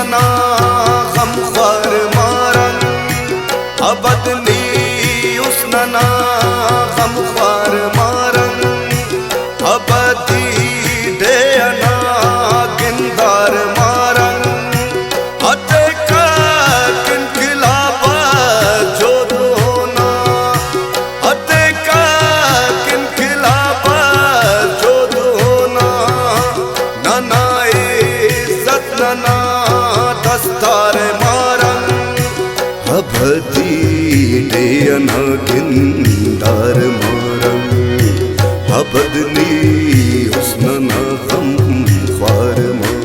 उसनना गम ख्वार मारन अबदनी उसनना गम ख्वार मारन अबदी डेयना गिंदार मारन अते का किन खिलाफा जो दोना अते का किन खिलाफा जो दोना नना इज्जत नना दस्तार मारन अबदी डेयना गिंदार मारन अबदनी उसनना गम ख्वार मारन।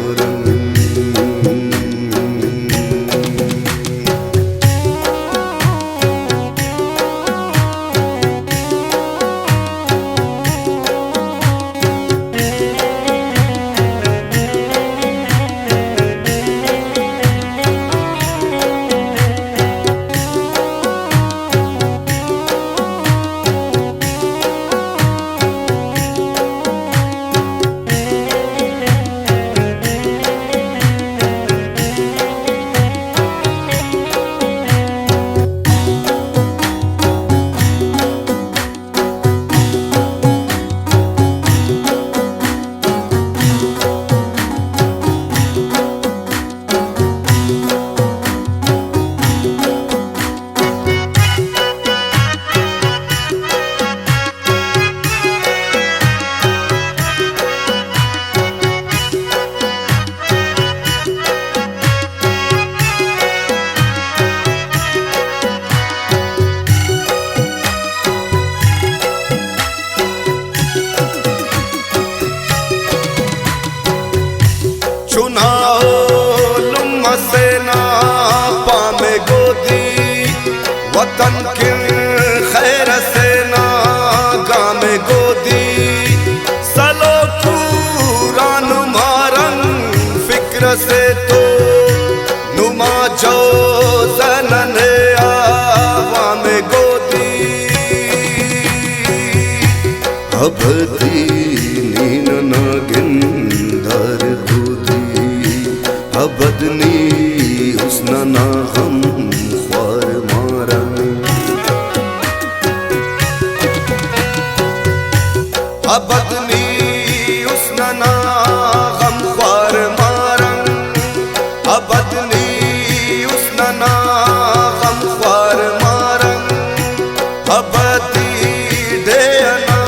सेना पामे गोदी वतन के खैर सेना गामे गोदी सलो कुरान मारन फिक्र से तो नुमा जो ज़नने आवामे गोदी अबदी नीना गिंदार गोदी अबदनी उसनना गम ख्वार मारन अबदनी उसनना गम ख्वार मारन अबदनी उसनना गम ख्वार मारन अबदी डेयना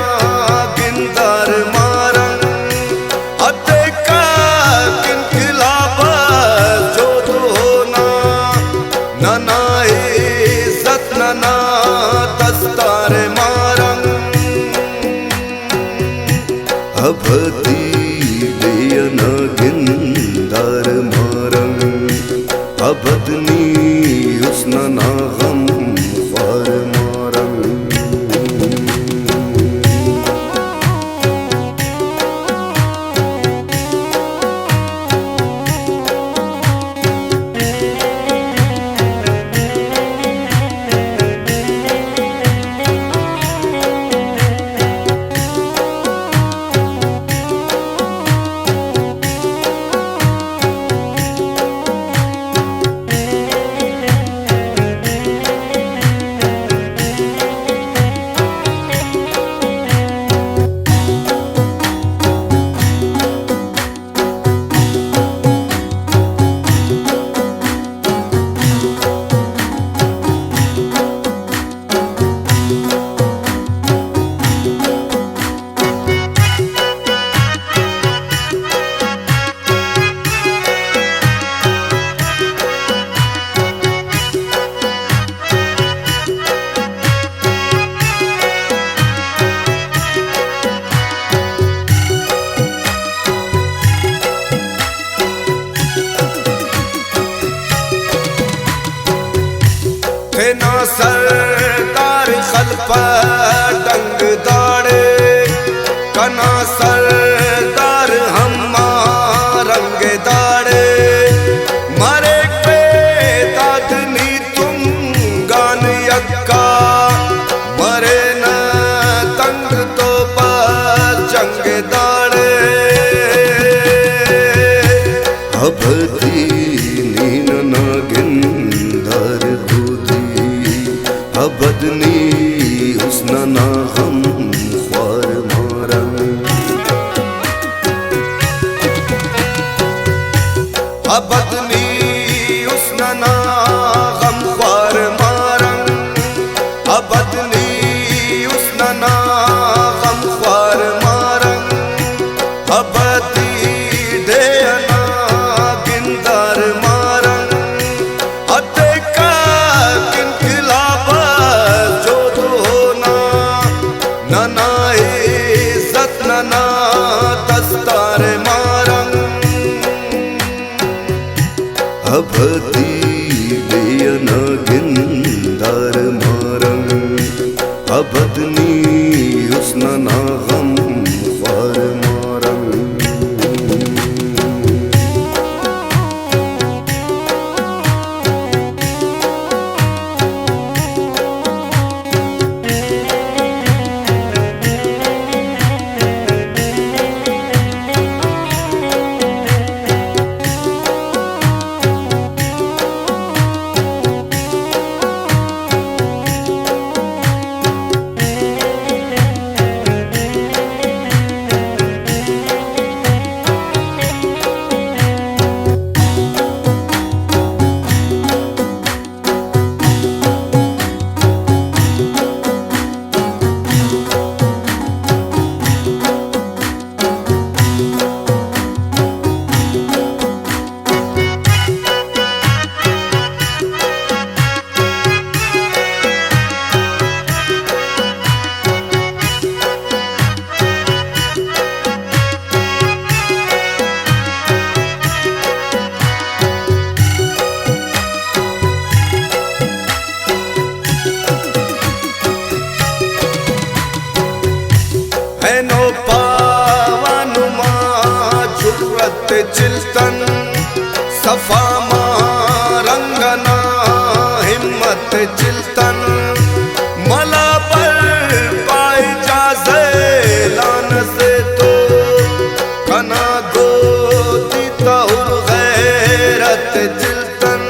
गिंदार मारन अते का किन खिलाफा जो दोना नना इज्जत नना दस्तार मारन अबदी डेयना गिंदार मारन अबदनी उसनना गम ख्वार मारन। ना सरदार खलपा डंग दाड़े कना सरदार हम्मा रंग दाड़े मारे पे दादनी तुम गान यक्का मरे न तंग तो पर जंग दाड़े अबदी नीन नागिंदर खुदी अबदनी हुस्नना हम ख्वार मारंग अबदनी हुस्नना हम ख्वार मारंग अबदनी हुस्नना हम ख्वार मारंग अबदी देना गिंदर मारंग अतेका किनकिलाब जो होना नना इज्जत नना दस्तार मारंग अबदी देना गिंदर मारंग अबदनी हुस्नना हम ख्वार मारंग है नो पावानुमा जुर्रत चिल्तन सफा रंगना हिम्मत चिल्तन मला पर पाई जाजे लान से तो कना दो दीता गैरत चिल्तन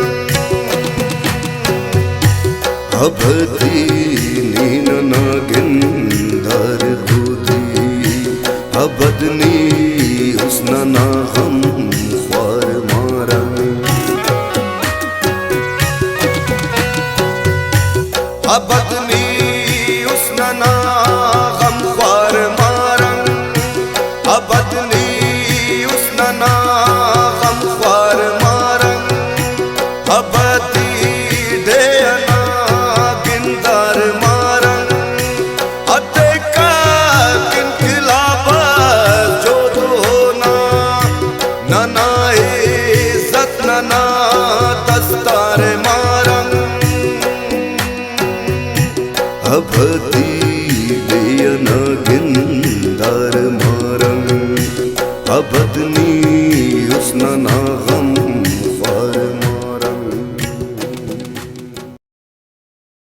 अबदी नीन नागिंदर अबदनी हुस्नना हम ख्वार मारंग अबदनी हुस्नना हम ख्वार मारंग अबदनी हुस्नना हम ख्वार मारंग अबदी देना गिंदर मारंग अतेका किनकिलाब जो होना नना इज्जत नना दस्तार मारंग अबदी